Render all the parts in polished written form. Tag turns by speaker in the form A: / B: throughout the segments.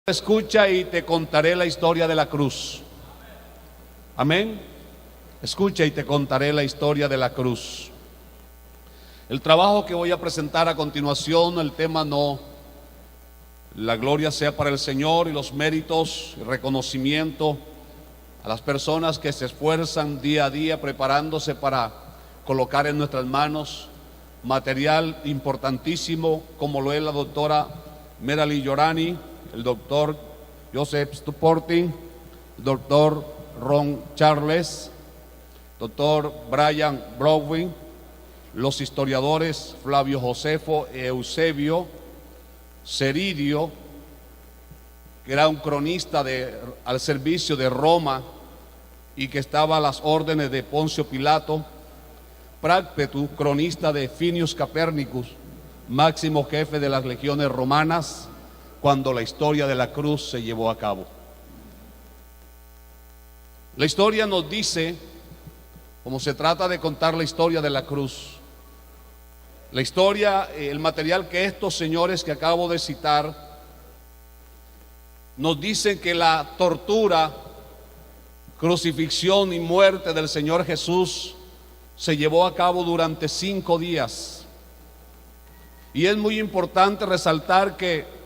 A: Escucha y te contaré la historia de la cruz. Amén. Escucha y te contaré la historia de la cruz. El trabajo que voy a presentar a continuación, el tema no. La gloria sea para el Señor y los méritos y reconocimiento a las personas que se esfuerzan día a día preparándose para colocar en nuestras manos material importantísimo como lo es la doctora Merali Yorani, el doctor Joseph Stuporti, el doctor Ron Charles, doctor Brian Browning, los historiadores Flavio Josefo y Eusebio Ceridio, que era un cronista al servicio de Roma y que estaba a las órdenes de Poncio Pilato, Prácpetu, cronista de Finius Capernicus, máximo jefe de las legiones romanas, cuando la historia de la cruz se llevó a cabo. La historia nos dice, como se trata de contar la historia de la cruz, la historia, el material que estos señores que acabo de citar nos dicen que la tortura, crucifixión y muerte del Señor Jesús se llevó a cabo durante 5 días. Y es muy importante resaltar que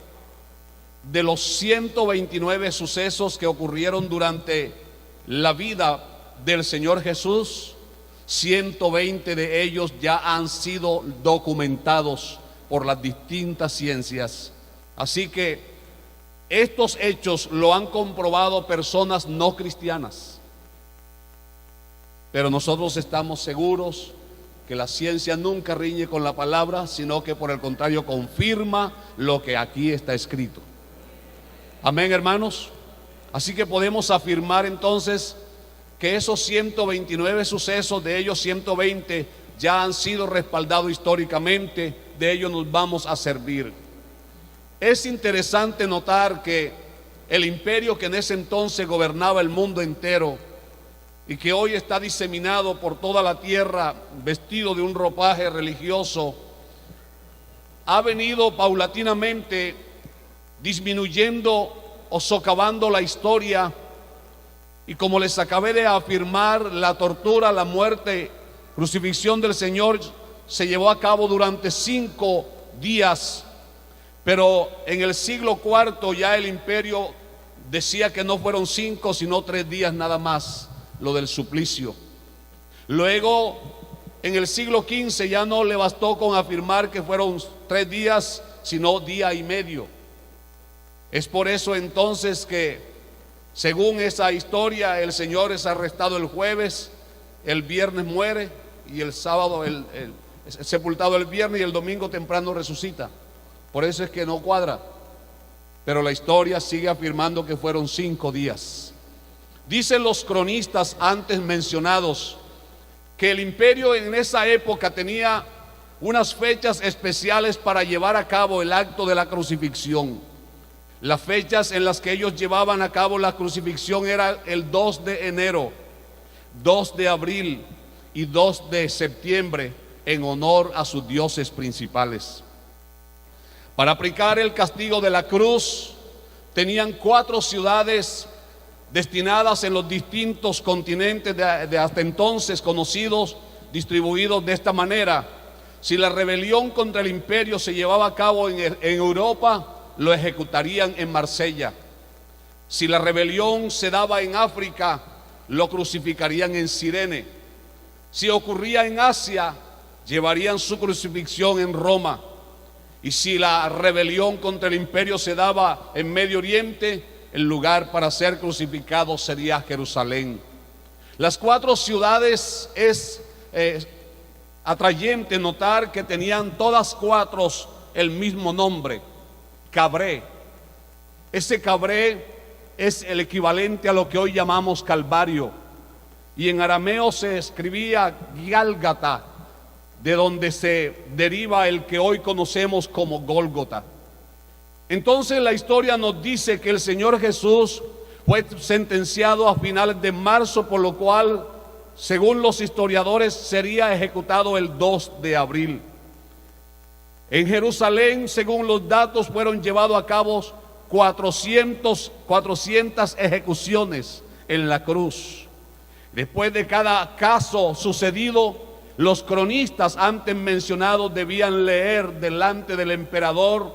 A: de los 129 sucesos que ocurrieron durante la vida del Señor Jesús, 120 de ellos ya han sido documentados por las distintas ciencias. Así que estos hechos lo han comprobado personas no cristianas. Pero nosotros estamos seguros que la ciencia nunca riñe con la palabra, sino que por el contrario confirma lo que aquí está escrito. Amén, hermanos. Así que podemos afirmar entonces que esos 129 sucesos, de ellos 120 ya han sido respaldados históricamente, de ellos nos vamos a servir. Es interesante notar que el imperio que en ese entonces gobernaba el mundo entero y que hoy está diseminado por toda la tierra, vestido de un ropaje religioso, ha venido paulatinamente disminuyendo o socavando la historia. Y como les acabé de afirmar, la tortura, la muerte, crucifixión del Señor se llevó a cabo durante 5 días. Pero en el siglo IV ya el imperio decía que no fueron 5 sino 3 días nada más, lo del suplicio. Luego en el siglo XV ya no le bastó con afirmar que fueron 3 días sino día y medio. Es por eso entonces que, según esa historia, el Señor es arrestado el jueves, el viernes muere y el sábado es sepultado el viernes y el domingo temprano resucita. Por eso es que no cuadra. Pero la historia sigue afirmando que fueron 5 días. Dicen los cronistas antes mencionados que el imperio en esa época tenía unas fechas especiales para llevar a cabo el acto de la crucifixión. Las fechas en las que ellos llevaban a cabo la crucifixión eran el 2 de enero, 2 de abril y 2 de septiembre, en honor a sus dioses principales. Para aplicar el castigo de la cruz, tenían 4 ciudades destinadas en los distintos continentes de hasta entonces conocidos, distribuidos de esta manera. Si la rebelión contra el imperio se llevaba a cabo en Europa, lo ejecutarían en Marsella. Si la rebelión se daba en África, lo crucificarían en Cirene. Si ocurría en Asia, llevarían su crucifixión en Roma. Y si la rebelión contra el imperio se daba en Medio Oriente, el lugar para ser crucificado sería Jerusalén. Las 4 ciudades es atrayente notar que tenían todas 4 el mismo nombre: Cabré. Ese Cabré es el equivalente a lo que hoy llamamos Calvario, y en arameo se escribía Gálgata, de donde se deriva el que hoy conocemos como Gólgota. Entonces la historia nos dice que el Señor Jesús fue sentenciado a finales de marzo, por lo cual, según los historiadores, sería ejecutado el 2 de abril. En Jerusalén, según los datos, fueron llevados a cabo 400 ejecuciones en la cruz. Después de cada caso sucedido, los cronistas antes mencionados debían leer delante del emperador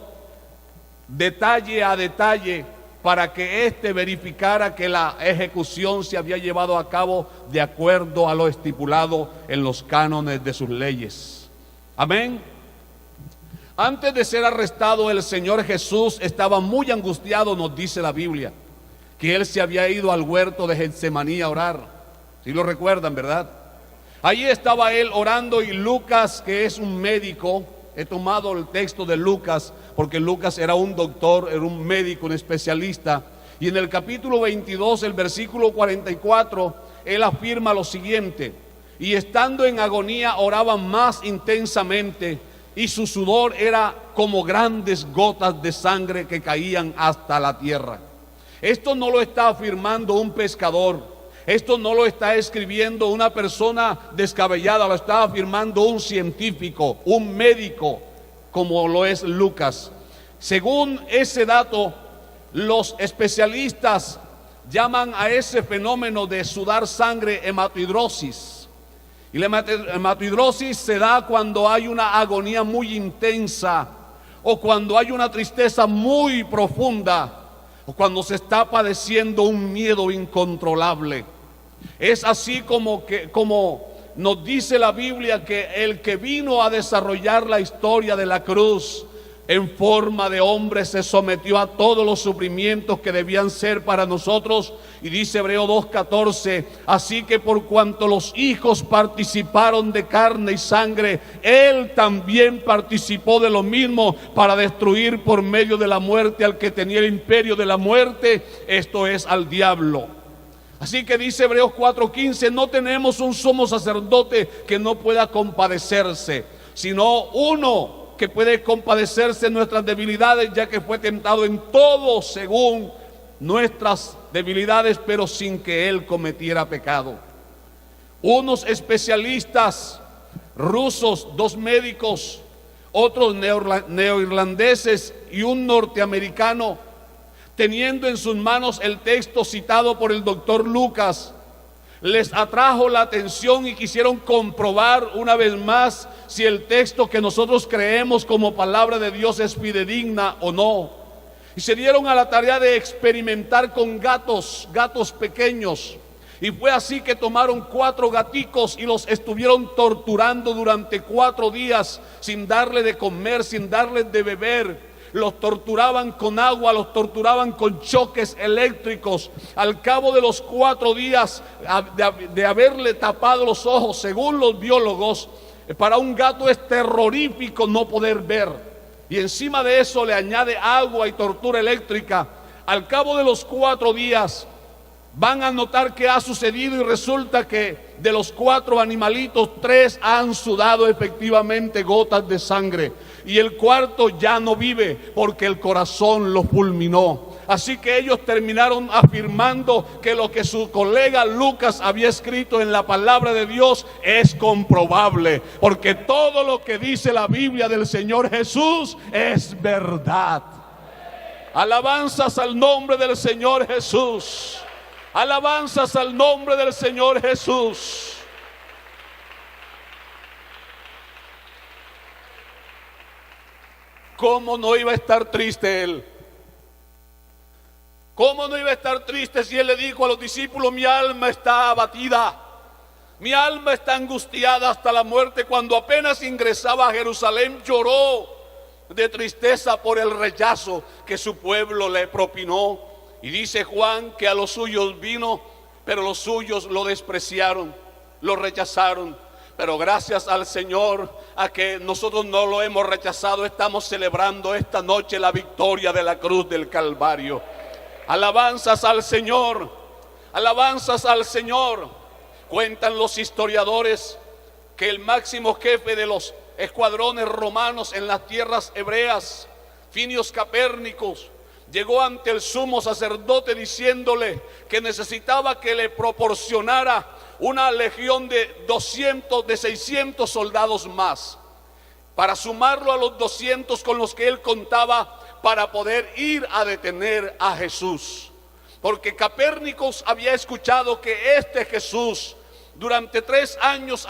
A: detalle a detalle para que éste verificara que la ejecución se había llevado a cabo de acuerdo a lo estipulado en los cánones de sus leyes. Amén. Antes de ser arrestado, el Señor Jesús estaba muy angustiado, nos dice la Biblia, que Él se había ido al huerto de Getsemaní a orar. Si lo recuerdan, ¿verdad? Allí estaba Él orando, y Lucas, que es un médico, he tomado el texto de Lucas porque Lucas era un doctor, era un médico, un especialista, y en el capítulo 22, el versículo 44, Él afirma lo siguiente: y estando en agonía oraba más intensamente, y su sudor era como grandes gotas de sangre que caían hasta la tierra. Esto no lo está afirmando un pescador, esto no lo está escribiendo una persona descabellada, lo está afirmando un científico, un médico, como lo es Lucas. Según ese dato, los especialistas llaman a ese fenómeno de sudar sangre hematohidrosis. Y la hematohidrosis se da cuando hay una agonía muy intensa, o cuando hay una tristeza muy profunda, o cuando se está padeciendo un miedo incontrolable. Es así como nos dice la Biblia, que el que vino a desarrollar la historia de la cruz en forma de hombre se sometió a todos los sufrimientos que debían ser para nosotros. Y dice Hebreos 2:14: así que por cuanto los hijos participaron de carne y sangre, Él también participó de lo mismo, para destruir por medio de la muerte al que tenía el imperio de la muerte, esto es, al diablo. Así que dice Hebreos 4:15: no tenemos un sumo sacerdote que no pueda compadecerse, sino uno que puede compadecerse de nuestras debilidades, ya que fue tentado en todo según nuestras debilidades, pero sin que Él cometiera pecado. Unos especialistas rusos, 2 médicos, otros neoirlandeses y un norteamericano, teniendo en sus manos el texto citado por el doctor Lucas, les atrajo la atención y quisieron comprobar una vez más si el texto que nosotros creemos como palabra de Dios es fidedigna o no. Y se dieron a la tarea de experimentar con gatos pequeños. Y fue así que tomaron 4 gaticos y los estuvieron torturando durante 4 días, sin darle de comer, sin darles de beber. Los torturaban con agua, los torturaban con choques eléctricos. Al cabo de los 4 días de haberle tapado los ojos, según los biólogos, para un gato es terrorífico no poder ver, y encima de eso le añade agua y tortura eléctrica. Al cabo de los 4 días van a notar qué ha sucedido, y resulta que de los 4 animalitos, 3 han sudado efectivamente gotas de sangre, y el cuarto ya no vive porque el corazón lo fulminó. Así que ellos terminaron afirmando que lo que su colega Lucas había escrito en la palabra de Dios es comprobable, porque todo lo que dice la Biblia del Señor Jesús es verdad. Alabanzas al nombre del Señor Jesús. Alabanzas al nombre del Señor Jesús. ¿Cómo no iba a estar triste Él? ¿Cómo no iba a estar triste si Él le dijo a los discípulos: mi alma está abatida, mi alma está angustiada hasta la muerte? Cuando apenas ingresaba a Jerusalén, lloró de tristeza por el rechazo que su pueblo le propinó. Y dice Juan que a los suyos vino, pero los suyos lo despreciaron, lo rechazaron. Pero gracias al Señor, a que nosotros no lo hemos rechazado, estamos celebrando esta noche la victoria de la cruz del Calvario. Alabanzas al Señor, alabanzas al Señor. Cuentan los historiadores que el máximo jefe de los escuadrones romanos en las tierras hebreas, Finios Capérnicos, llegó ante el sumo sacerdote diciéndole que necesitaba que le proporcionara una legión de 600 soldados más, para sumarlo a los 200 con los que él contaba, para poder ir a detener a Jesús. Porque Capernicus había escuchado que este Jesús durante 3 años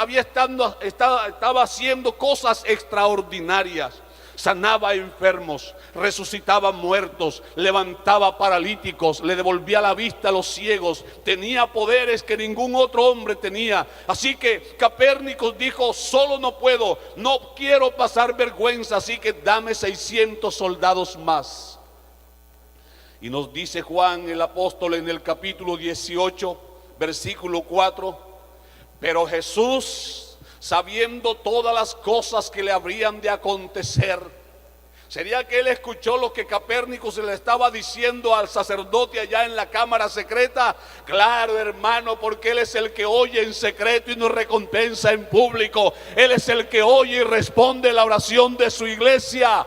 A: estaba haciendo cosas extraordinarias. Sanaba enfermos, resucitaba muertos, levantaba paralíticos, le devolvía la vista a los ciegos, tenía poderes que ningún otro hombre tenía. Así que Capernicus dijo: solo no puedo, no quiero pasar vergüenza, así que dame 600 soldados más. Y nos dice Juan el apóstol en el capítulo 18, versículo 4: pero Jesús, sabiendo todas las cosas que le habrían de acontecer. ¿Sería que él escuchó lo que Capernicus le estaba diciendo al sacerdote allá en la cámara secreta? Claro, hermano, porque él es el que oye en secreto y nos recompensa en público. Él es el que oye y responde la oración de su iglesia.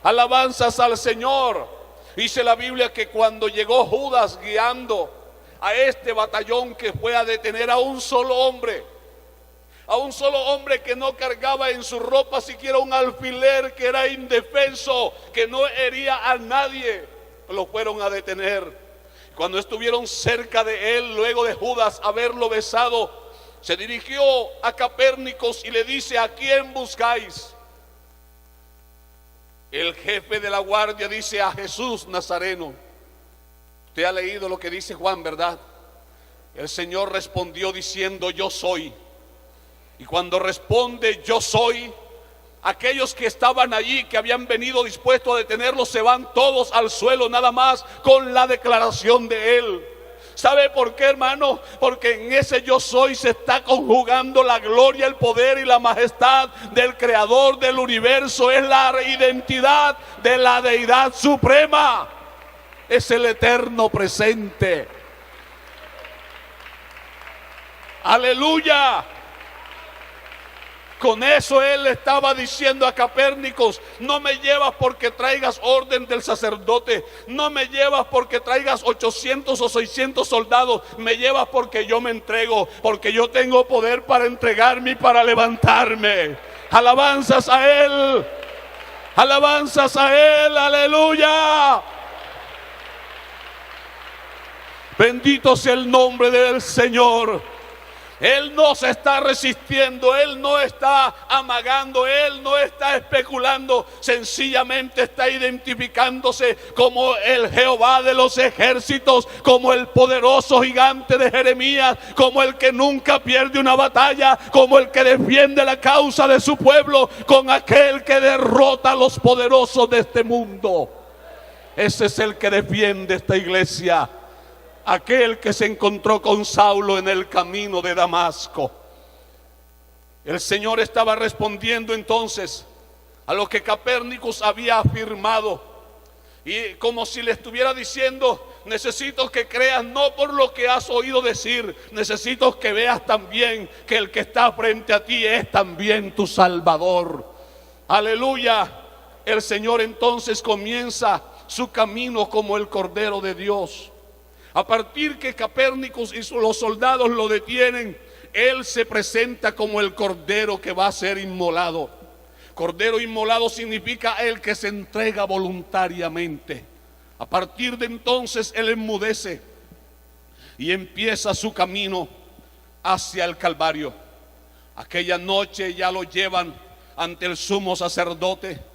A: Alabanzas al Señor. Dice la Biblia que cuando llegó Judas guiando a este batallón que fue a detener a un solo hombre, que no cargaba en su ropa siquiera un alfiler, que era indefenso, que no hería a nadie, lo fueron a detener. Cuando estuvieron cerca de él, luego de Judas haberlo besado, se dirigió a Capernicus y le dice: ¿a quién buscáis? El jefe de la guardia dice: a Jesús Nazareno. Usted ha leído lo que dice Juan, ¿verdad? El Señor respondió diciendo: yo soy. Y cuando responde yo soy, aquellos que estaban allí, que habían venido dispuestos a detenerlo, se van todos al suelo nada más con la declaración de él. ¿Sabe por qué, hermano? Porque en ese yo soy se está conjugando la gloria, el poder y la majestad del creador del universo. Es la identidad de la deidad suprema. Es el eterno presente. Aleluya. Con eso él estaba diciendo a Capernicus: no me llevas porque traigas orden del sacerdote, no me llevas porque traigas 800 o 600 soldados, me llevas porque yo me entrego, porque yo tengo poder para entregarme y para levantarme. Alabanzas a él, alabanzas a él, aleluya. Bendito sea el nombre del Señor. Él no se está resistiendo, él no está amagando, él no está especulando, sencillamente está identificándose como el Jehová de los ejércitos, como el poderoso gigante de Jeremías, como el que nunca pierde una batalla, como el que defiende la causa de su pueblo, con aquel que derrota a los poderosos de este mundo. Ese es el que defiende esta iglesia. Aquel que se encontró con Saulo en el camino de Damasco. El Señor estaba respondiendo entonces a lo que Capernicus había afirmado, y como si le estuviera diciendo: necesito que creas no por lo que has oído decir, necesito que veas también que el que está frente a ti es también tu Salvador. Aleluya. El Señor entonces comienza su camino como el Cordero de Dios. A partir que Capernicus y los soldados lo detienen, él se presenta como el cordero que va a ser inmolado. Cordero inmolado significa el que se entrega voluntariamente. A partir de entonces él enmudece y empieza su camino hacia el Calvario. Aquella noche ya lo llevan ante el sumo sacerdote.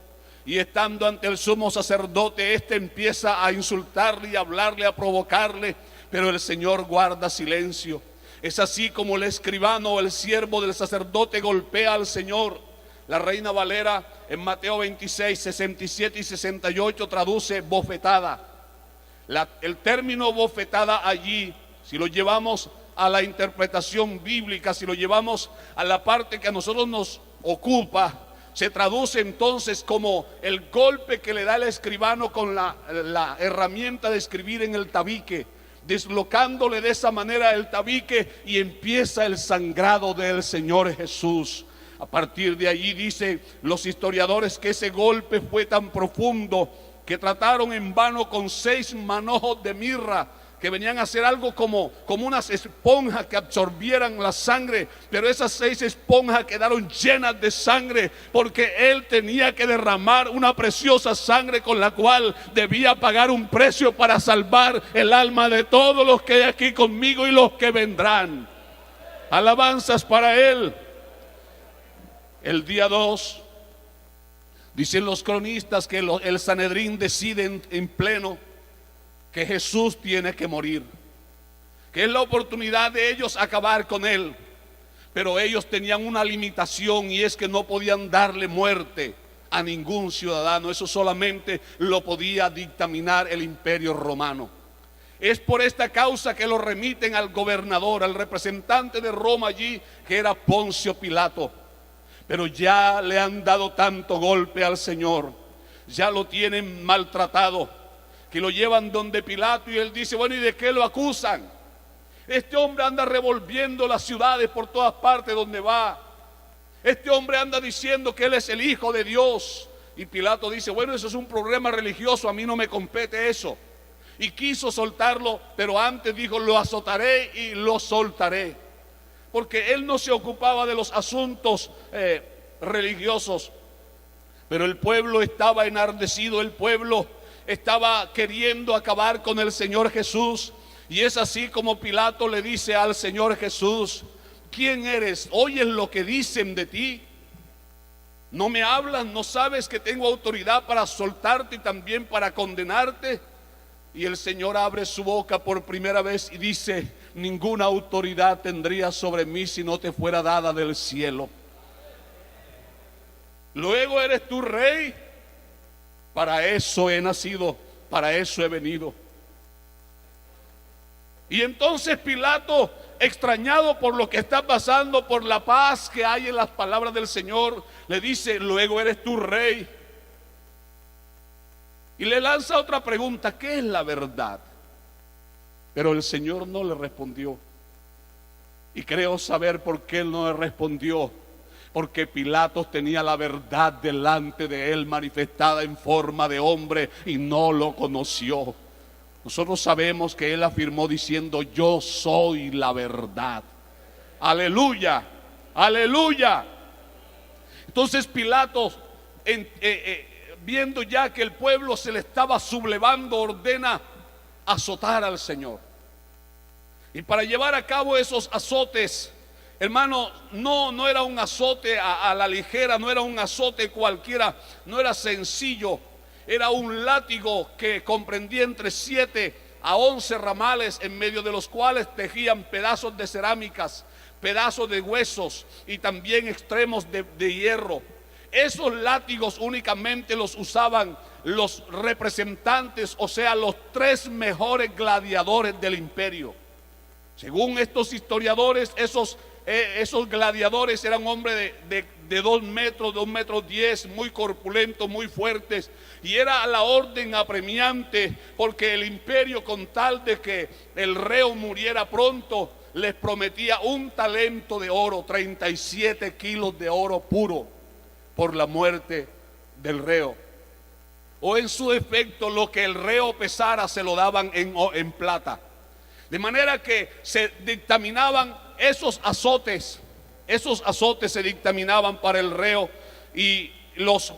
A: Y estando ante el sumo sacerdote, este empieza a insultarle y a hablarle, a provocarle, pero el Señor guarda silencio. Es así como el escribano, el siervo del sacerdote, golpea al Señor. La Reina Valera en Mateo 26, 67 y 68 traduce bofetada. El término bofetada allí, si lo llevamos a la interpretación bíblica, si lo llevamos a la parte que a nosotros nos ocupa, se traduce entonces como el golpe que le da el escribano con la herramienta de escribir en el tabique, deslocándole de esa manera el tabique, y empieza el sangrado del Señor Jesús. A partir de allí dicen los historiadores que ese golpe fue tan profundo que trataron en vano con 6 manojos de mirra que venían a hacer algo como unas esponjas que absorbieran la sangre, pero esas 6 esponjas quedaron llenas de sangre, porque él tenía que derramar una preciosa sangre con la cual debía pagar un precio para salvar el alma de todos los que hay aquí conmigo y los que vendrán. Alabanzas para él. El día 2, dicen los cronistas que el Sanedrín decide en pleno que Jesús tiene que morir, que es la oportunidad de ellos acabar con él. Pero ellos tenían una limitación, y es que no podían darle muerte a ningún ciudadano. Eso solamente lo podía dictaminar el Imperio Romano. Es por esta causa que lo remiten al gobernador, al representante de Roma allí, que era Poncio Pilato. Pero ya le han dado tanto golpe al Señor, ya lo tienen maltratado, que lo llevan donde Pilato, y él dice: bueno, ¿y de qué lo acusan? Este hombre anda revolviendo las ciudades por todas partes donde va. Este hombre anda diciendo que él es el Hijo de Dios. Y Pilato dice: bueno, eso es un problema religioso, a mí no me compete eso. Y quiso soltarlo, pero antes dijo: lo azotaré y lo soltaré. Porque él no se ocupaba de los asuntos religiosos. Pero el pueblo estaba enardecido, el pueblo estaba queriendo acabar con el Señor Jesús. Y es así como Pilato le dice al Señor Jesús: ¿quién eres? ¿Oyes lo que dicen de ti? ¿No me hablas? ¿No sabes que tengo autoridad para soltarte y también para condenarte? Y el Señor abre su boca por primera vez y dice: ninguna autoridad tendría sobre mí si no te fuera dada del cielo. Luego, ¿eres tú rey? Para eso he nacido, para eso he venido. Y entonces Pilato, extrañado por lo que está pasando, por la paz que hay en las palabras del Señor, le dice: luego eres tú rey. Y le lanza otra pregunta: ¿qué es la verdad? Pero el Señor no le respondió. Y creo saber por qué él no le respondió. Porque Pilatos tenía la verdad delante de él, manifestada en forma de hombre, y no lo conoció. Nosotros sabemos que él afirmó diciendo: yo soy la verdad. Aleluya, aleluya. Entonces Pilatos, viendo ya que el pueblo se le estaba sublevando, ordena azotar al Señor. Y para llevar a cabo esos azotes, hermano, no era un azote a la ligera, no era un azote cualquiera, no era sencillo. Era un látigo que comprendía entre 7 a 11 ramales, en medio de los cuales tejían pedazos de cerámicas, pedazos de huesos y también extremos de hierro. Esos látigos únicamente los usaban los representantes, o sea, los 3 mejores gladiadores del imperio. Según estos historiadores, esos gladiadores eran hombres de 2 metros, 2 metros 10, muy corpulentos, muy fuertes. Y era la orden apremiante, porque el imperio, con tal de que el reo muriera pronto, les prometía un talento de oro, 37 kilos de oro puro, por la muerte del reo. O en su efecto, lo que el reo pesara se lo daban en plata. De manera que se dictaminaban esos azotes se dictaminaban para el reo, y los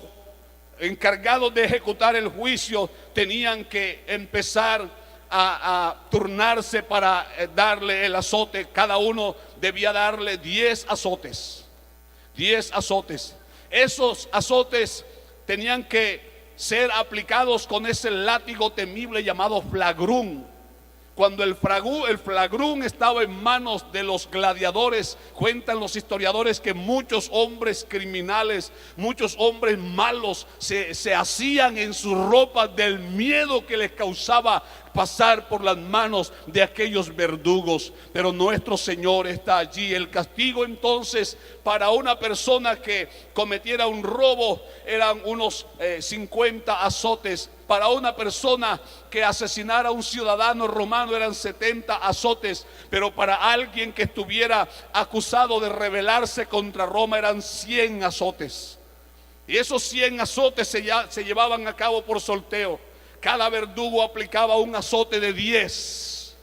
A: encargados de ejecutar el juicio tenían que empezar a turnarse para darle el azote. Cada uno debía darle 10 azotes. 10 azotes. Esos azotes tenían que ser aplicados con ese látigo temible llamado flagrum. Cuando el flagrum estaba en manos de los gladiadores, cuentan los historiadores que muchos hombres criminales, muchos hombres malos se hacían en sus ropas del miedo que les causaba pasar por las manos de aquellos verdugos. Pero nuestro Señor está allí. El castigo entonces para una persona que cometiera un robo eran unos 50 azotes. Para una persona que asesinara a un ciudadano romano eran 70 azotes. Pero para alguien que estuviera acusado de rebelarse contra Roma eran 100 azotes. Y esos 100 azotes se llevaban a cabo por sorteo. Cada verdugo aplicaba un azote de 10.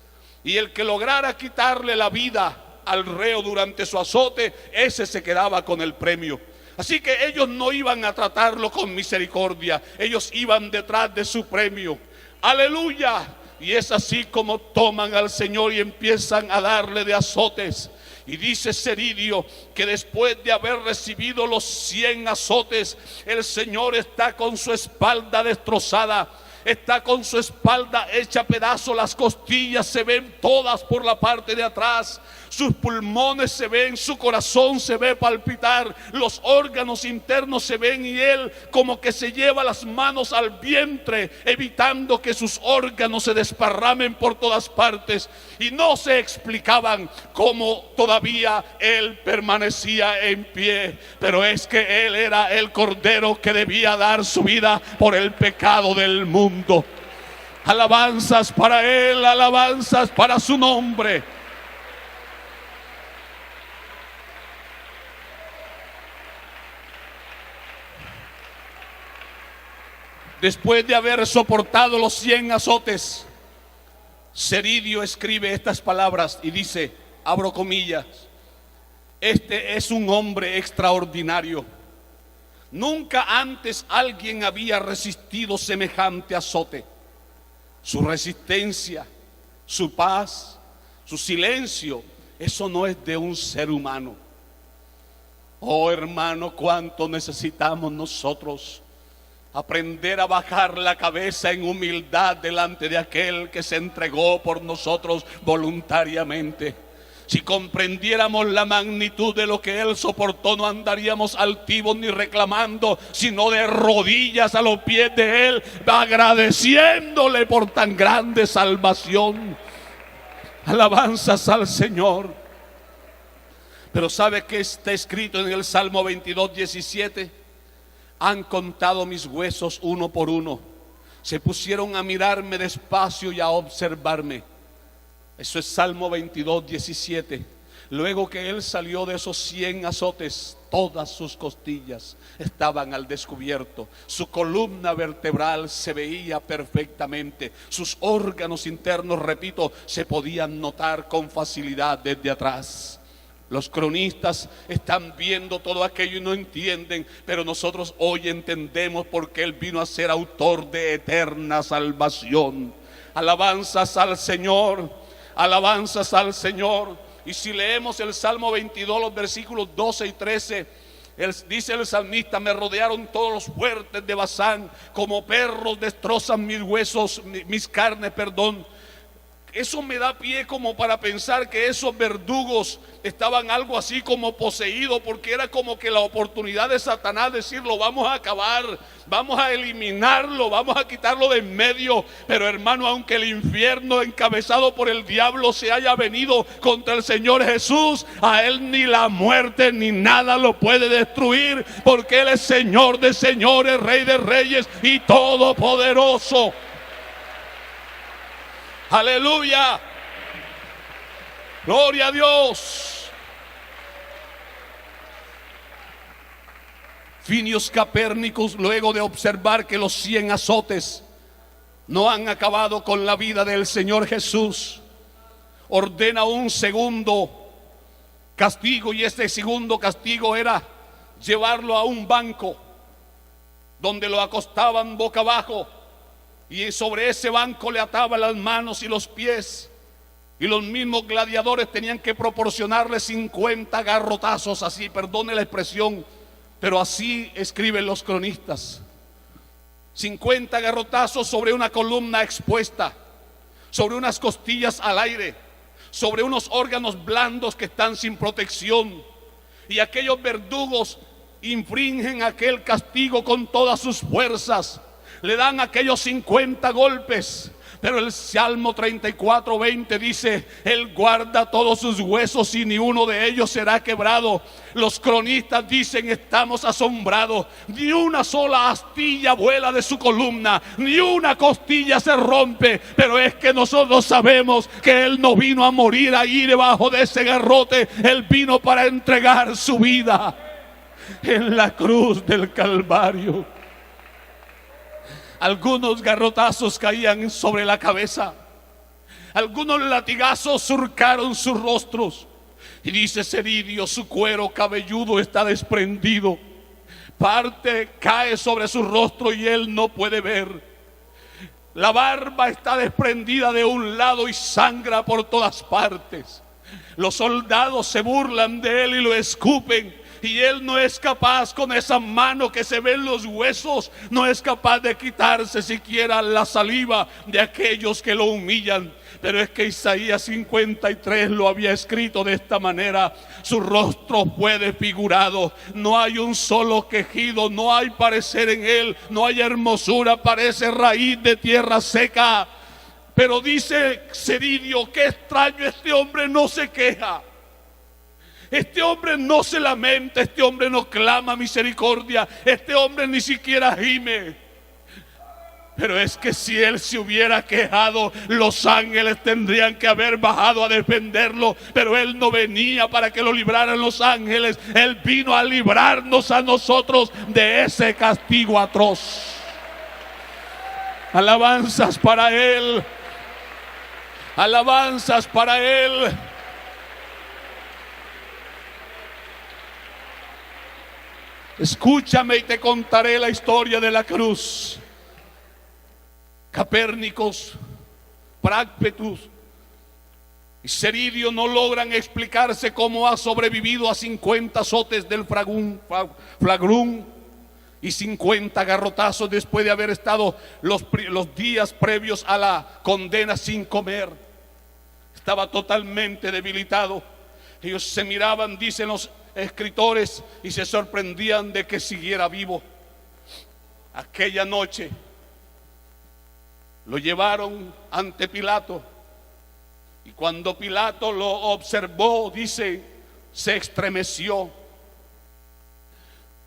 A: Y el que lograra quitarle la vida al reo durante su azote, ese se quedaba con el premio. Así que ellos no iban a tratarlo con misericordia, ellos iban detrás de su premio. ¡Aleluya! Y es así como toman al Señor y empiezan a darle de azotes. Y dice Seridio que después de haber recibido los 100 azotes, el Señor está con su espalda destrozada, está con su espalda hecha pedazo, las costillas se ven todas por la parte de atrás, sus pulmones se ven, su corazón se ve palpitar, los órganos internos se ven, y él como que se lleva las manos al vientre, evitando que sus órganos se desparramen por todas partes. Y no se explicaban cómo todavía él permanecía en pie, pero es que él era el cordero que debía dar su vida por el pecado del mundo. Alabanzas para él, alabanzas para su nombre. Después de haber soportado los 100 azotes, Seridio escribe estas palabras y dice, abro comillas: este es un hombre extraordinario. Nunca antes alguien había resistido semejante azote. Su resistencia, su paz, su silencio, eso no es de un ser humano. Oh hermano, cuánto necesitamos nosotros aprender a bajar la cabeza en humildad delante de aquel que se entregó por nosotros voluntariamente. Si comprendiéramos la magnitud de lo que él soportó, no andaríamos altivos ni reclamando, sino de rodillas a los pies de él, agradeciéndole por tan grande salvación. Alabanzas al Señor. Pero ¿sabe qué está escrito en el Salmo 22, 17? Han contado mis huesos uno por uno, se pusieron a mirarme despacio y a observarme. Eso es Salmo 22, 17. Luego que él salió de esos 100 azotes, todas sus costillas estaban al descubierto, su columna vertebral se veía perfectamente, sus órganos internos, repito, se podían notar con facilidad desde atrás. Los cronistas están viendo todo aquello y no entienden, pero nosotros hoy entendemos porque él vino a ser autor de eterna salvación. Alabanzas al Señor, alabanzas al Señor. Y si leemos el Salmo 22, los versículos 12 y 13, dice el salmista: me rodearon todos los fuertes de Basán, como perros destrozan mis huesos, mis carnes, perdón. Eso me da pie como para pensar que esos verdugos estaban algo así como poseídos, porque era como que la oportunidad de Satanás decir: lo vamos a acabar, vamos a eliminarlo, vamos a quitarlo de en medio. Pero hermano, aunque el infierno encabezado por el diablo se haya venido contra el Señor Jesús, a él ni la muerte ni nada lo puede destruir, porque él es Señor de señores, Rey de reyes y todopoderoso. Aleluya, gloria a Dios. Finius Capernicus, luego de observar que los 100 azotes no han acabado con la vida del Señor Jesús, ordena un segundo castigo, y este segundo castigo era llevarlo a un banco donde lo acostaban boca abajo, y sobre ese banco le ataban las manos y los pies, y los mismos gladiadores tenían que proporcionarle 50 garrotazos, así, perdone la expresión, pero así escriben los cronistas. 50 garrotazos sobre una columna expuesta, sobre unas costillas al aire, sobre unos órganos blandos que están sin protección. Y aquellos verdugos infringen aquel castigo con todas sus fuerzas. Le dan aquellos 50 golpes, pero el Salmo 34, 20 dice: él guarda todos sus huesos y ni uno de ellos será quebrado. Los cronistas dicen: estamos asombrados, ni una sola astilla vuela de su columna, ni una costilla se rompe. Pero es que nosotros sabemos que él no vino a morir ahí debajo de ese garrote, él vino para entregar su vida en la cruz del Calvario. Algunos garrotazos caían sobre la cabeza, Algunos latigazos surcaron sus rostros. Y dice Ceridio, su cuero cabelludo está desprendido. Parte cae sobre su rostro y él no puede ver. La barba está desprendida de un lado y sangra por todas partes. Los soldados se burlan de él y lo escupen. Y él no es capaz, con esa mano que se ven los huesos, no es capaz de quitarse siquiera la saliva de aquellos que lo humillan. Pero es que Isaías 53 lo había escrito de esta manera: su rostro fue desfigurado, no hay un solo quejido, no hay parecer en él, no hay hermosura, parece raíz de tierra seca. Pero dice Ceridio, qué extraño, este hombre no se queja. Este hombre no se lamenta, este hombre no clama misericordia, este hombre ni siquiera gime. Pero es que si él se hubiera quejado, los ángeles tendrían que haber bajado a defenderlo. Pero él no venía para que lo libraran los ángeles, él vino a librarnos a nosotros de ese castigo atroz. Alabanzas para él, alabanzas para él. Escúchame y te contaré la historia de la cruz. Capérnicos, Prácpetus y Ceridio no logran explicarse cómo ha sobrevivido a 50 azotes del flagrún y 50 garrotazos después de haber estado los días previos a la condena sin comer. Estaba totalmente debilitado. Ellos se miraban, dicen los escritores, y se sorprendían de que siguiera vivo. Aquella noche lo llevaron ante Pilato, y cuando Pilato lo observó, dice, se estremeció.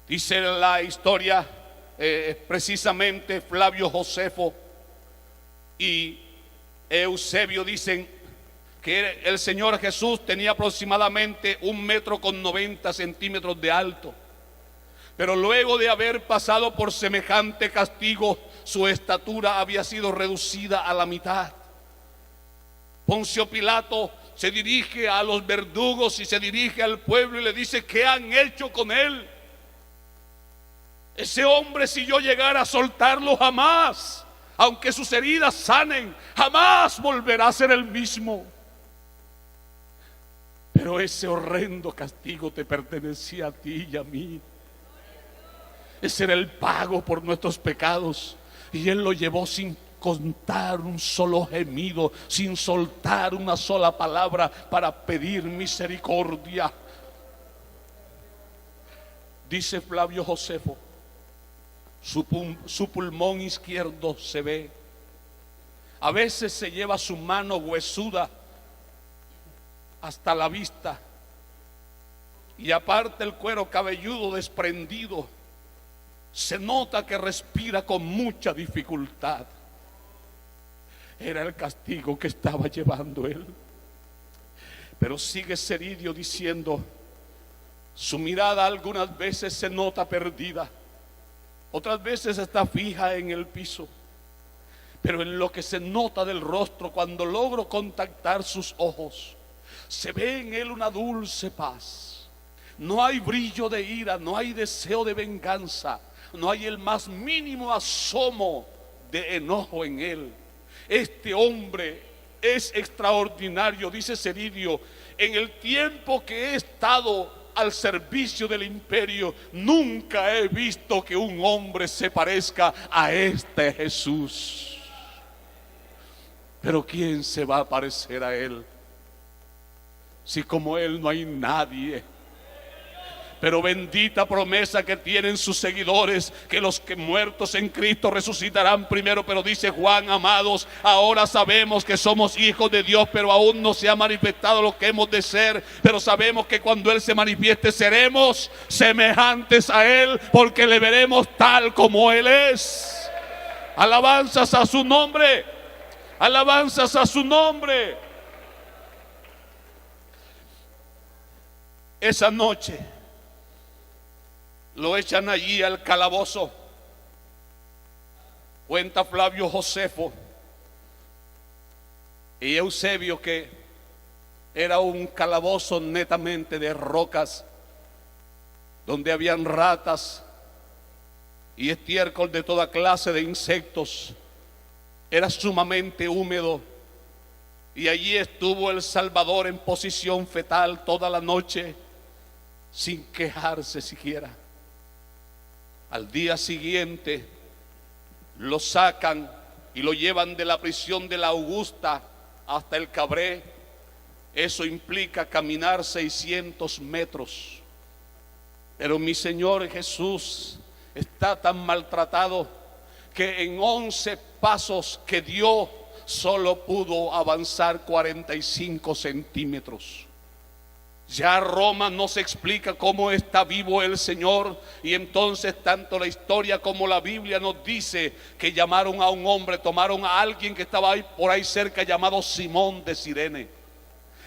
A: Dice la historia, precisamente Flavio Josefo y Eusebio dicen que el Señor Jesús tenía aproximadamente 1,90 m de alto. Pero luego de haber pasado por semejante castigo, su estatura había sido reducida a la mitad. Poncio Pilato se dirige a los verdugos y se dirige al pueblo y le dice: ¿qué han hecho con él? Ese hombre, si yo llegara a soltarlo, jamás, aunque sus heridas sanen, jamás volverá a ser el mismo. Pero ese horrendo castigo te pertenecía a ti y a mí. Ese era el pago por nuestros pecados, y Él lo llevó sin contar un solo gemido, sin soltar una sola palabra para pedir misericordia. Dice Flavio Josefo, su pulmón izquierdo se ve. A veces se lleva su mano huesuda hasta la vista, y aparte el cuero cabelludo desprendido, se nota que respira con mucha dificultad. Era el castigo que estaba llevando él. Pero sigue Ceridio diciendo, su mirada algunas veces se nota perdida, otras veces está fija en el piso, pero en lo que se nota del rostro, cuando logro contactar sus ojos, se ve en él una dulce paz. No hay brillo de ira, no hay deseo de venganza, no hay el más mínimo asomo de enojo en él. Este hombre es extraordinario, dice Ceridio. En el tiempo que he estado al servicio del imperio, nunca he visto que un hombre se parezca a este Jesús. Pero ¿quién se va a parecer a él? Si como él no hay nadie. Pero bendita promesa que tienen sus seguidores, que los que muertos en Cristo resucitarán primero. Pero dice Juan, amados, ahora sabemos que somos hijos de Dios, pero aún no se ha manifestado lo que hemos de ser. Pero sabemos que cuando Él se manifieste seremos semejantes a Él, porque le veremos tal como Él es. Alabanzas a su nombre, alabanzas a su nombre. Esa noche lo echan allí al calabozo. Cuenta Flavio Josefo y Eusebio, que era un calabozo netamente de rocas, donde habían ratas y estiércol de toda clase de insectos. Era sumamente húmedo, y allí estuvo el Salvador en posición fetal toda la noche, sin quejarse siquiera. Al día siguiente lo sacan y lo llevan de la prisión de la Augusta hasta el Cabré. Eso implica caminar 600 metros. Pero mi Señor Jesús está tan maltratado que en 11 pasos que dio solo pudo avanzar 45 centímetros. Ya Roma no se explica cómo está vivo el Señor, y entonces tanto la historia como la Biblia nos dice que llamaron a un hombre, tomaron a alguien que estaba ahí, por ahí cerca, llamado Simón de Cirene.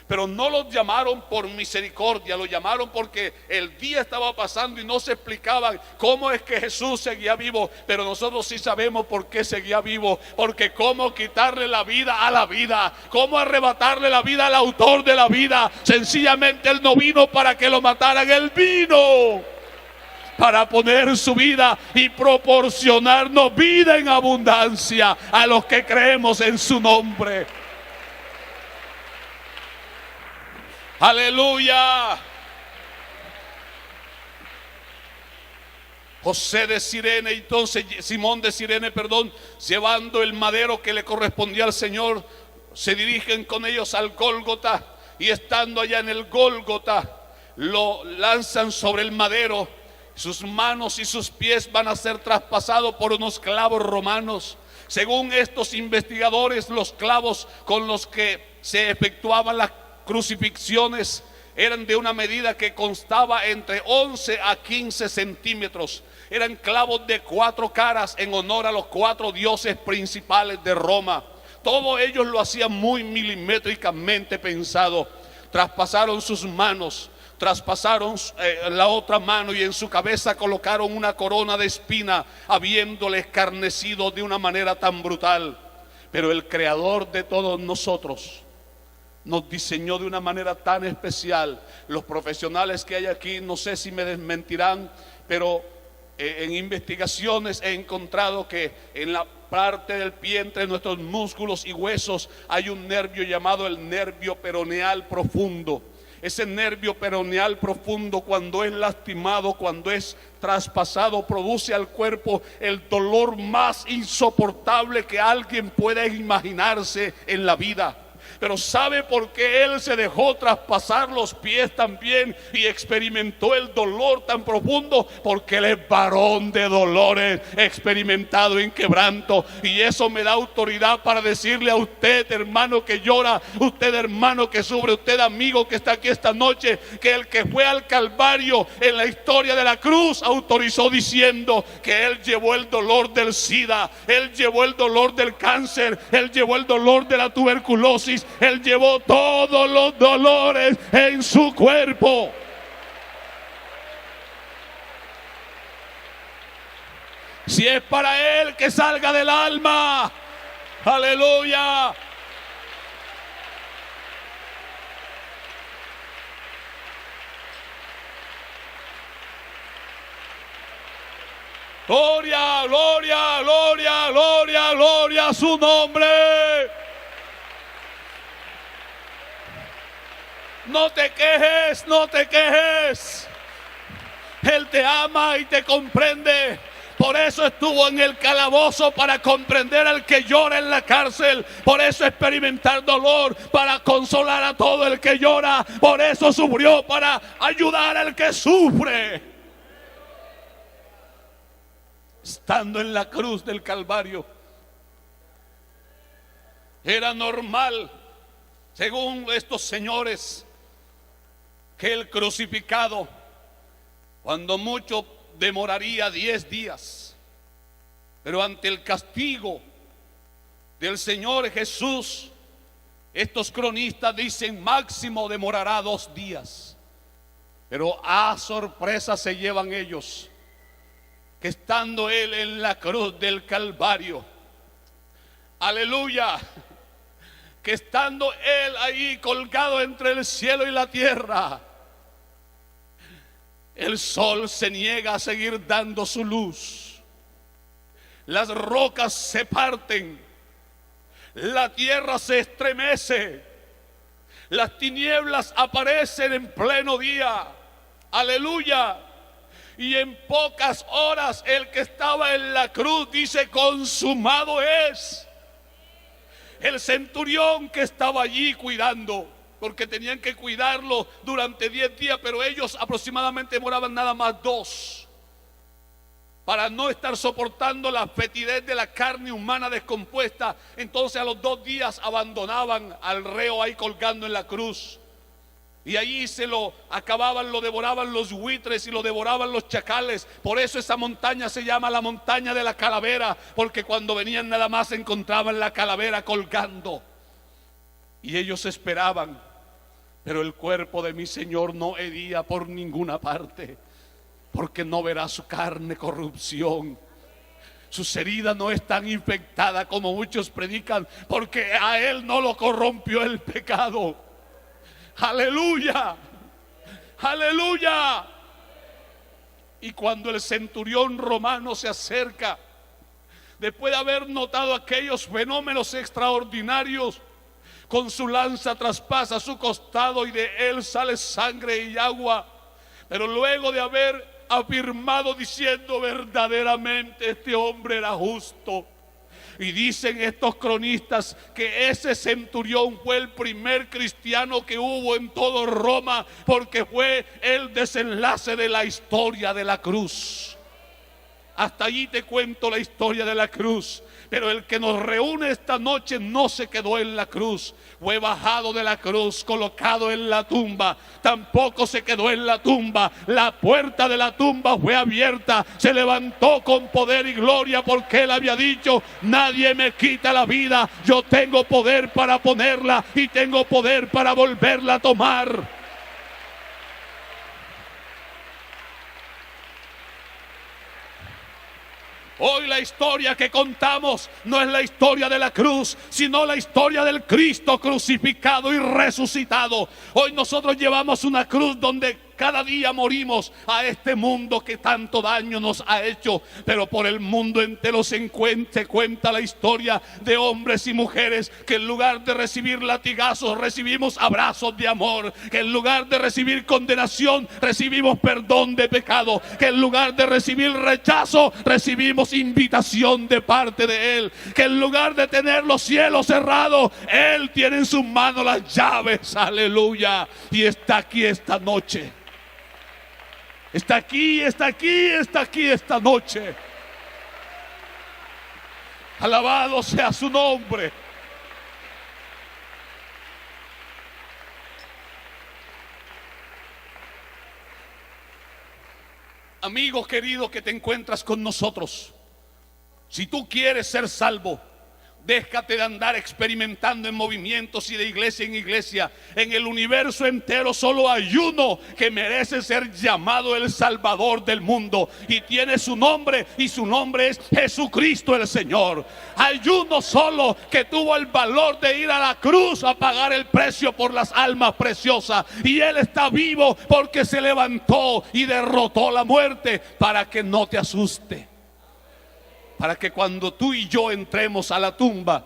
A: Pero no lo llamaron por misericordia, lo llamaron porque el día estaba pasando y no se explicaban cómo es que Jesús seguía vivo. Pero nosotros sí sabemos por qué seguía vivo, porque cómo quitarle la vida a la vida, cómo arrebatarle la vida al autor de la vida. Sencillamente Él no vino para que lo mataran, Él vino para poner su vida y proporcionarnos vida en abundancia a los que creemos en su nombre. Aleluya. José de Cirene, entonces Simón de Cirene, llevando el madero que le correspondía al Señor, se dirigen con ellos al Gólgota, y estando allá en el Gólgota, lo lanzan sobre el madero. Sus manos y sus pies van a ser traspasados por unos clavos romanos. Según estos investigadores, los clavos con los que se efectuaban las crucifixiones eran de una medida que constaba entre 11 a 15 centímetros. Eran clavos de 4 caras en honor a los 4 dioses principales de Roma. Todos ellos lo hacían muy milimétricamente pensado. Traspasaron sus manos, traspasaron la otra mano, y en su cabeza colocaron una corona de espina, habiéndole escarnecido de una manera tan brutal. Pero el Creador de todos nosotros nos diseñó de una manera tan especial. Los profesionales que hay aquí, no sé si me desmentirán, pero en investigaciones he encontrado que en la parte del pie, entre nuestros músculos y huesos, hay un nervio llamado el nervio peroneal profundo. Ese nervio peroneal profundo, cuando es lastimado, cuando es traspasado, produce al cuerpo el dolor más insoportable que alguien pueda imaginarse en la vida. Pero ¿sabe por qué Él se dejó traspasar los pies también y experimentó el dolor tan profundo? Porque Él es varón de dolores, experimentado en quebranto. Y eso me da autoridad para decirle a usted, hermano que llora, usted hermano que sufre, usted amigo que está aquí esta noche, que el que fue al Calvario en la historia de la cruz autorizó diciendo que Él llevó el dolor del SIDA, Él llevó el dolor del cáncer, Él llevó el dolor de la tuberculosis. Él llevó todos los dolores en su cuerpo. Si es para Él, que salga del alma. Aleluya. Gloria, gloria, gloria, gloria, gloria a su nombre. No te quejes, no te quejes. Él te ama y te comprende. Por eso estuvo en el calabozo, para comprender al que llora en la cárcel. Por eso experimentar dolor, para consolar a todo el que llora. Por eso sufrió, para ayudar al que sufre. Estando en la cruz del Calvario, era normal, según estos señores, que el crucificado, cuando mucho, demoraría 10 días. Pero ante el castigo del Señor Jesús, estos cronistas dicen máximo demorará 2 días. Pero a sorpresa se llevan ellos, que estando Él en la cruz del Calvario, aleluya, que estando él ahí colgado entre el cielo y la tierra, el sol se niega a seguir dando su luz, las rocas se parten, la tierra se estremece, las tinieblas aparecen en pleno día, aleluya. Y en pocas horas el que estaba en la cruz dice: consumado es. El centurión que estaba allí cuidando, porque tenían que cuidarlo durante 10 días, pero ellos aproximadamente demoraban nada más 2, para no estar soportando la fetidez de la carne humana descompuesta. Entonces a los 2 días abandonaban al reo ahí colgando en la cruz, y allí se lo acababan, lo devoraban los buitres y lo devoraban los chacales. Por eso esa montaña se llama la montaña de la calavera, porque cuando venían nada más encontraban la calavera colgando. Y ellos esperaban, pero el cuerpo de mi Señor no hería por ninguna parte, porque no verá su carne corrupción. Sus heridas no están infectadas como muchos predican, porque a él no lo corrompió el pecado. Aleluya, aleluya. Y cuando el centurión romano se acerca, después de haber notado aquellos fenómenos extraordinarios, con su lanza traspasa su costado y de él sale sangre y agua. Pero luego de haber afirmado diciendo: verdaderamente este hombre era justo. Y dicen estos cronistas que ese centurión fue el primer cristiano que hubo en todo Roma, porque fue el desenlace de la historia de la cruz. Hasta allí te cuento la historia de la cruz. Pero el que nos reúne esta noche no se quedó en la cruz, fue bajado de la cruz, colocado en la tumba. Tampoco se quedó en la tumba, la puerta de la tumba fue abierta, se levantó con poder y gloria, porque él había dicho: nadie me quita la vida, yo tengo poder para ponerla y tengo poder para volverla a tomar. Hoy la historia que contamos no es la historia de la cruz, sino la historia del Cristo crucificado y resucitado. Hoy nosotros llevamos una cruz donde cada día morimos a este mundo que tanto daño nos ha hecho, pero por el mundo entero se cuenta la historia de hombres y mujeres que en lugar de recibir latigazos recibimos abrazos de amor, que en lugar de recibir condenación recibimos perdón de pecado, que en lugar de recibir rechazo recibimos invitación de parte de Él, que en lugar de tener los cielos cerrados, Él tiene en sus manos las llaves, aleluya, y está aquí esta noche. Está aquí, está aquí, está aquí esta noche. Alabado sea su nombre. Amigo querido que te encuentras con nosotros, si tú quieres ser salvo, déjate de andar experimentando en movimientos y de iglesia en iglesia. En el universo entero solo hay uno que merece ser llamado el Salvador del mundo, y tiene su nombre, y su nombre es Jesucristo el Señor. Hay uno solo que tuvo el valor de ir a la cruz a pagar el precio por las almas preciosas, y Él está vivo porque se levantó y derrotó la muerte, para que no te asuste, para que cuando tú y yo entremos a la tumba,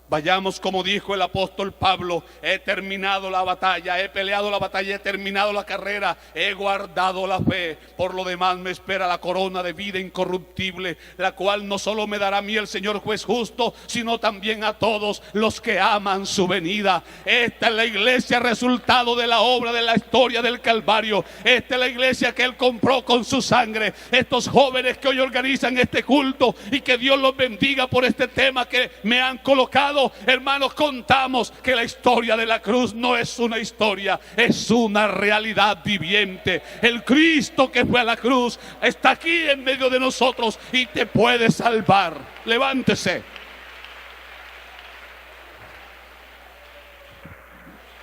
A: vayamos como dijo el apóstol Pablo: he terminado la batalla, he peleado la batalla, he terminado la carrera, he guardado la fe. Por lo demás me espera la corona de vida incorruptible, la cual no solo me dará a mí el Señor juez justo, sino también a todos los que aman su venida. Esta es la iglesia resultado de la obra de la historia del Calvario. Esta es la iglesia que Él compró con su sangre. Estos jóvenes que hoy organizan este culto, y que Dios los bendiga por este tema que me han colocado, hermanos, contamos que la historia de la cruz no es una historia, es una realidad viviente. El Cristo que fue a la cruz está aquí en medio de nosotros y te puede salvar. Levántese.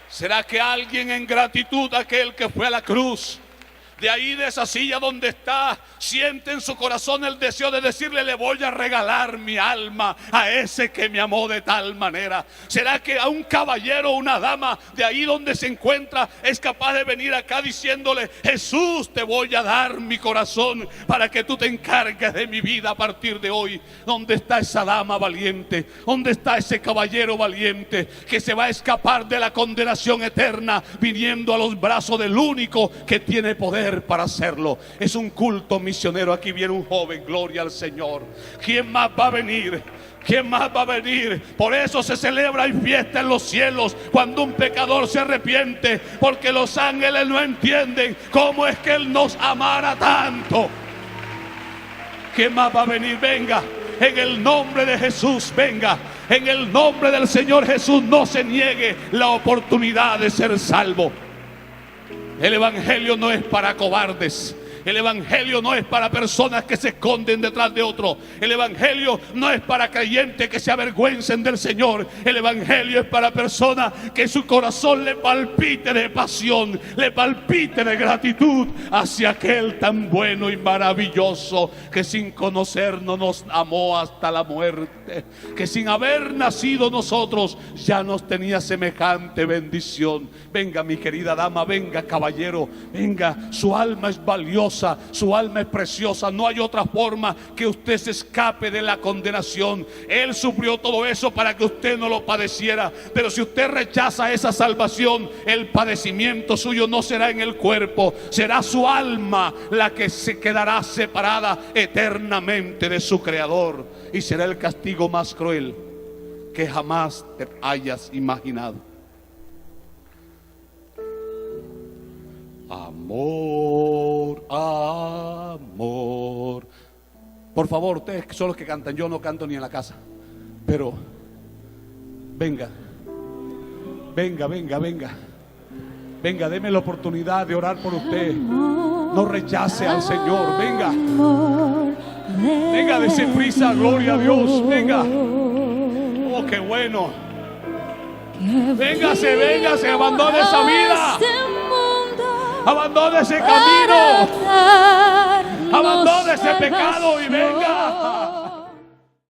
A: ¿Será que alguien en gratitud a aquel que fue a la cruz de ahí, de esa silla donde está, siente en su corazón el deseo de decirle: le voy a regalar mi alma a ese que me amó de tal manera. ¿Será que a un caballero o una dama de ahí donde se encuentra es capaz de venir acá diciéndole: Jesús, te voy a dar mi corazón para que tú te encargues de mi vida a partir de hoy? ¿Dónde está esa dama valiente? ¿Dónde está ese caballero valiente que se va a escapar de la condenación eterna viniendo a los brazos del único que tiene poder para hacerlo? Es un culto misionero. Aquí viene un joven, gloria al Señor. ¿Quién más va a venir? ¿Quién más va a venir? Por eso se celebra y fiesta en los cielos cuando un pecador se arrepiente, porque los ángeles no entienden cómo es que Él nos amara tanto. ¿Quién más va a venir? Venga, en el nombre de Jesús, venga. En el nombre del Señor Jesús, no se niegue la oportunidad de ser salvo. El evangelio no es para cobardes. El evangelio no es para personas que se esconden detrás de otro. El evangelio no es para creyentes que se avergüencen del Señor. El evangelio es para personas que su corazón le palpite de pasión, le palpite de gratitud hacia aquel tan bueno y maravilloso que sin conocernos nos amó hasta la muerte, que sin haber nacido nosotros ya nos tenía semejante bendición. Venga, mi querida dama, venga, caballero, venga. Su alma es valiosa, su alma es preciosa. No hay otra forma que usted se escape de la condenación. Él sufrió todo eso para que usted no lo padeciera. Pero si usted rechaza esa salvación, el padecimiento suyo no será en el cuerpo, será su alma la que se quedará separada eternamente de su Creador, y será el castigo más cruel que jamás te hayas imaginado. Amor, amor. Por favor, ustedes son los que cantan. Yo no canto ni en la casa. Pero venga, venga, venga, venga. Venga, deme la oportunidad de orar por usted. No rechace al Señor. Venga, venga, dese prisa, gloria a Dios. Venga. Oh, qué bueno. Véngase, véngase, abandone esa vida. Abandone ese camino, abandone ese pecado y venga.